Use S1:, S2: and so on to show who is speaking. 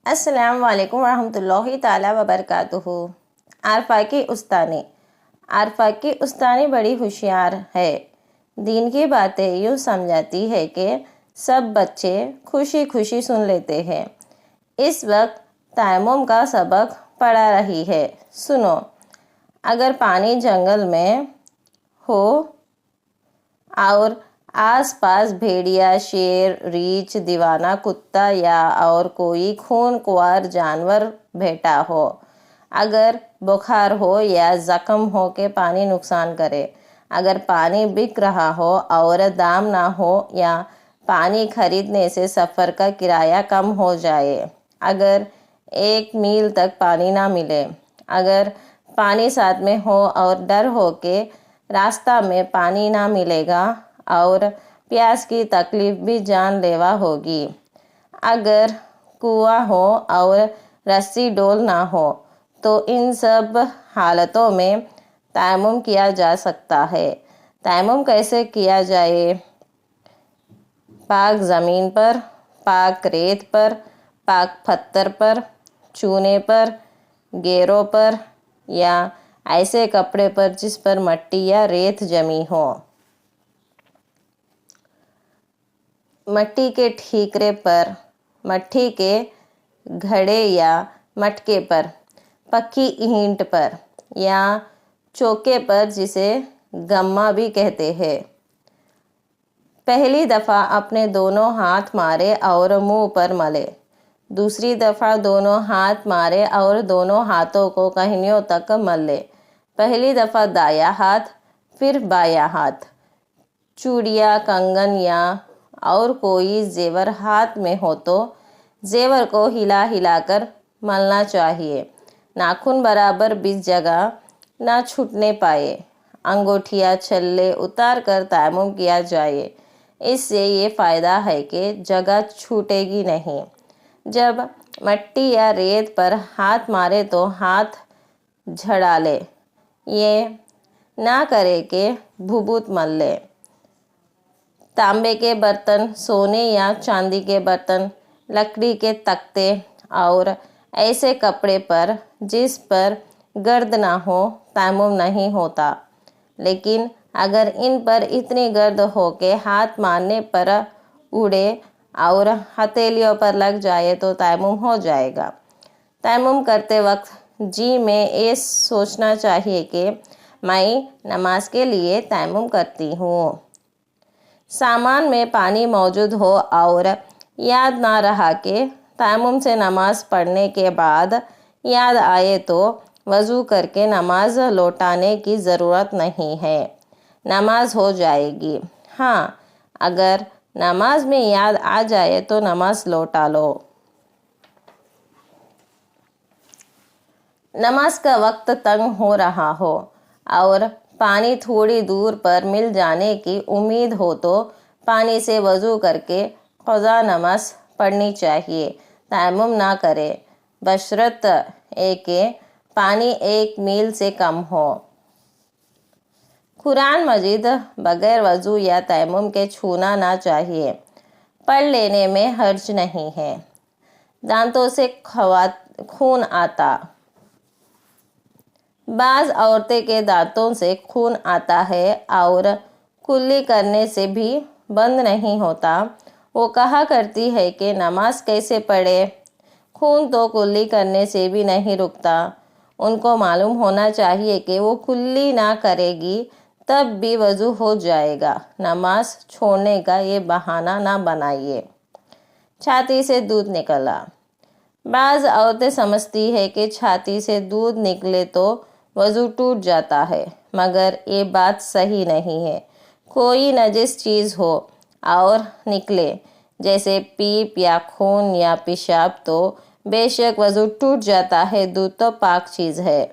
S1: السلام علیکم ورحمۃ اللہ تعالیٰ وبرکاتہ۔ عارفہ کی استانی۔ عارفہ کی استانی بڑی ہوشیار ہے۔ دین کی باتیں یوں سمجھاتی ہے کہ سب بچے خوشی خوشی سن لیتے ہیں۔ اس وقت تیمم کا سبق پڑھا رہی ہے، سنو۔ اگر پانی جنگل میں ہو اور آس پاس بھیڑیا، شیر، ریچھ، دیوانہ کتا یا اور کوئی خونخوار جانور بیٹھا ہو، اگر بخار ہو یا زخم ہو کہ پانی نقصان کرے، اگر پانی بک رہا ہو اور دام نہ ہو یا پانی خریدنے سے سفر کا کرایہ کم ہو جائے، اگر 1 میل تک پانی نہ ملے، اگر پانی ساتھ میں ہو اور ڈر ہو کہ راستہ میں پانی نہ ملے گا اور پیاس کی تکلیف بھی جان لیوا ہوگی، اگر کنواں ہو اور رسی ڈول نہ ہو، تو ان سب حالتوں میں تیمم کیا جا سکتا ہے۔ تیمم کیسے کیا جائے؟ پاک زمین پر، پاک ریت پر، پاک پتھر پر، چونے پر، گیروں پر یا ایسے کپڑے پر جس پر مٹی یا ریت جمی ہو۔ مٹی کے ٹھیکرے پر، مٹی کے گھڑے یا مٹکے پر، پکی اینٹ پر یا چوکے پر جسے گما بھی کہتے ہیں۔ پہلی دفعہ اپنے دونوں ہاتھ مارے اور منہ پر ملے، دوسری دفعہ دونوں ہاتھ مارے اور دونوں ہاتھوں کو کہنیوں تک مل لے۔ پہلی دفعہ دایاں ہاتھ، پھر بایاں ہاتھ۔ چوڑیاں، کنگن یا اور کوئی زیور ہاتھ میں ہو تو زیور کو ہلا ہلا کر ملنا چاہیے، ناخن برابر بیچ جگہ نہ چھوٹنے پائے۔ انگوٹھیاں، چھلے اتار کر تیمم کیا جائے، اس سے یہ فائدہ ہے کہ جگہ چھوٹے گی نہیں۔ جب مٹی یا ریت پر ہاتھ مارے تو ہاتھ جھاڑ لے، یہ نہ کرے کہ بھوبوت مل لے۔ تانبے کے برتن، سونے یا چاندی کے برتن، لکڑی کے تختے اور ایسے کپڑے پر جس پر گرد نہ ہو تیمم نہیں ہوتا، لیکن اگر ان پر اتنی گرد ہو کہ ہاتھ مارنے پر اڑے اور ہتھیلیوں پر لگ جائے تو تیمم ہو جائے گا۔ تیمم کرتے وقت جی میں یہ سوچنا چاہیے کہ میں نماز کے لیے تیمم کرتی ہوں۔ سامان میں پانی موجود ہو اور یاد نہ رہا کہ تیمم سے نماز پڑھنے کے بعد یاد آئے تو وضو کر کے نماز لوٹانے کی ضرورت نہیں ہے، نماز ہو جائے گی۔ ہاں، اگر نماز میں یاد آ جائے تو نماز لوٹا لو۔ نماز کا وقت تنگ ہو رہا ہو اور پانی تھوڑی دور پر مل جانے کی امید ہو تو پانی سے وضو کر کے قضا نماز پڑھنی چاہیے، تیمم نہ کرے، بشرط یہ کہ پانی 1 میل سے کم ہو۔ قرآن مجید بغیر وضو یا تیمم کے چھونا نہ چاہیے، پڑھ لینے میں حرج نہیں ہے۔ دانتوں سے خون آتا۔ بعض عورتیں کے دانتوں سے خون آتا ہے اور کلی کرنے سے بھی بند نہیں ہوتا، وہ کہا کرتی ہے کہ نماز کیسے پڑھے، خون تو کلی کرنے سے بھی نہیں رکتا۔ ان کو معلوم ہونا چاہیے کہ وہ کلی نہ کرے گی تب بھی وضو ہو جائے گا، نماز چھوڑنے کا یہ بہانہ نہ بنائیے۔ چھاتی سے دودھ نکلا۔ بعض عورتیں سمجھتی ہے کہ چھاتی سے دودھ نکلے تو وضو ٹوٹ جاتا ہے، مگر یہ بات صحیح نہیں ہے۔ کوئی نجس چیز ہو اور نکلے، جیسے پیپ یا خون یا پیشاب، تو بے شک وضو ٹوٹ جاتا ہے، دودھ تو پاک چیز ہے۔